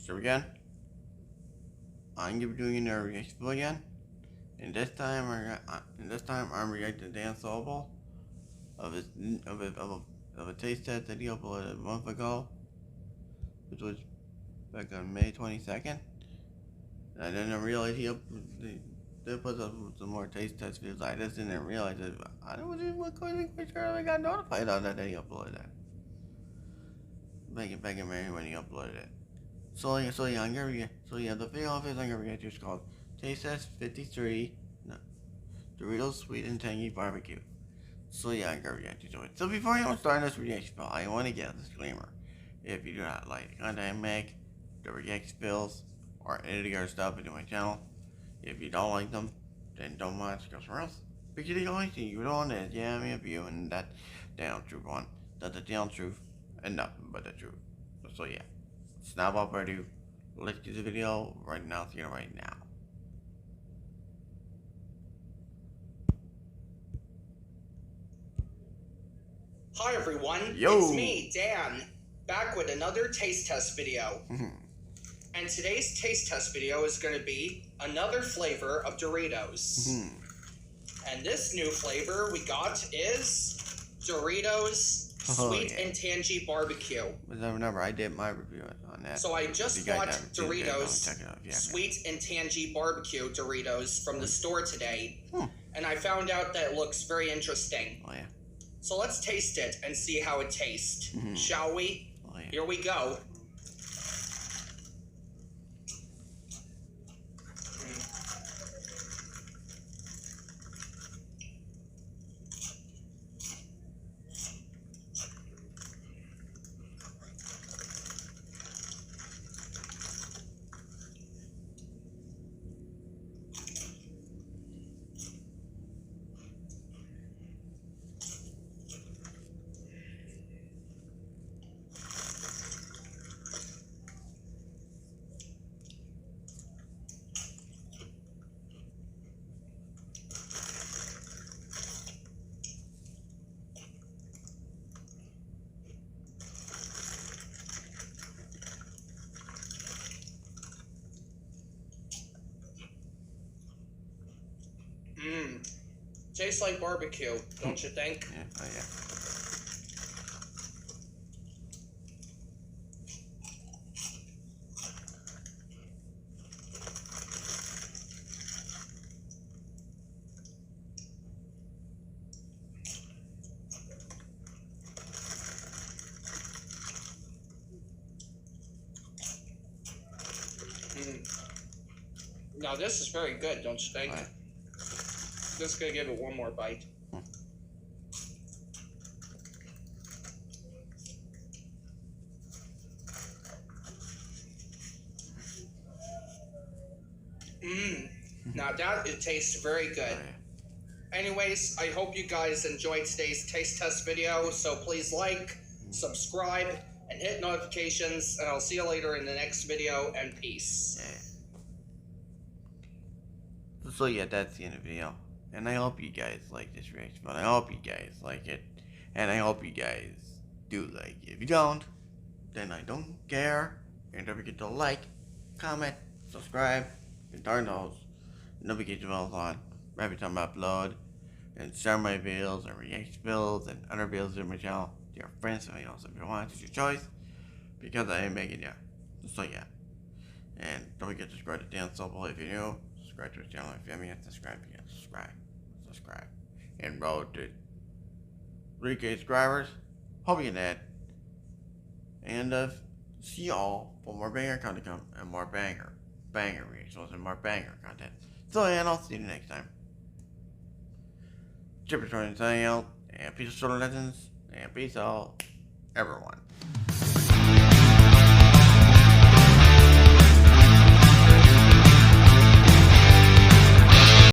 So again, I'm gonna be doing a reaction again, and this time I'm reacting to Dan Sobel of a taste test that he uploaded a month ago, which was back on May 22nd. And I didn't realize they put some more taste test videos. I just didn't realize it. I wasn't quite sure I got notified on that he uploaded that. Back in May when he uploaded it. So yeah, the video of it I'm gonna react to is called Taste Test 53 Doritos Sweet and Tangy BBQ. So yeah, I'm gonna react to it. So before I even start this reaction, I want to get a disclaimer. If you do not like the content I make, the reaction spills, or any of the other stuff I do on my channel, if you don't like them, then don't watch, because or else, because the only thing you don't is me a view, and that damn truth one. That's the damn truth, and nothing but the truth. So yeah, it's not about further ado. Let's get the video right now, right now. Hi everyone, Yo. It's me, Dan, back with another taste test video. And today's taste test video is going to be another flavor of Doritos. And this new flavor we got is Doritos Sweet and Tangy Barbecue. Remember, I did my review on that. So I just bought Doritos Sweet and Tangy Barbecue Doritos from the store today. And I found out that it looks very interesting. Oh yeah. So let's taste it and see how it tastes, shall we? Oh, yeah. Here we go. Tastes like barbecue, don't you think? Yeah, oh yeah. Now this is very good, don't you think? Right. Just gonna give it one more bite. Now that it tastes very good. Oh, yeah. Anyways, I hope you guys enjoyed today's taste test video, so please like, subscribe, and hit notifications, and I'll see you later in the next video, and peace. Yeah. So yeah, that's the end of the video. And I hope you guys like this reaction, but I hope you guys like it. And I hope you guys do like it. If you don't, then I don't care. And don't forget to like, comment, subscribe, and turn those notification bells on every time I upload. And share my videos and reaction videos and other videos in my channel to your friends and else if you want. It's your choice. Because I am making it. So yeah. And don't forget to subscribe to Dan Sobel if you're new. Subscribe to his channel if you haven't yet. Subscribe. And road to 3K subscribers. Hope you get that. And see y'all for more banger content and more banger reactions and more banger content. So yeah, and I'll see you next time. Chipper signing out, and peace of Legends, and peace out, everyone.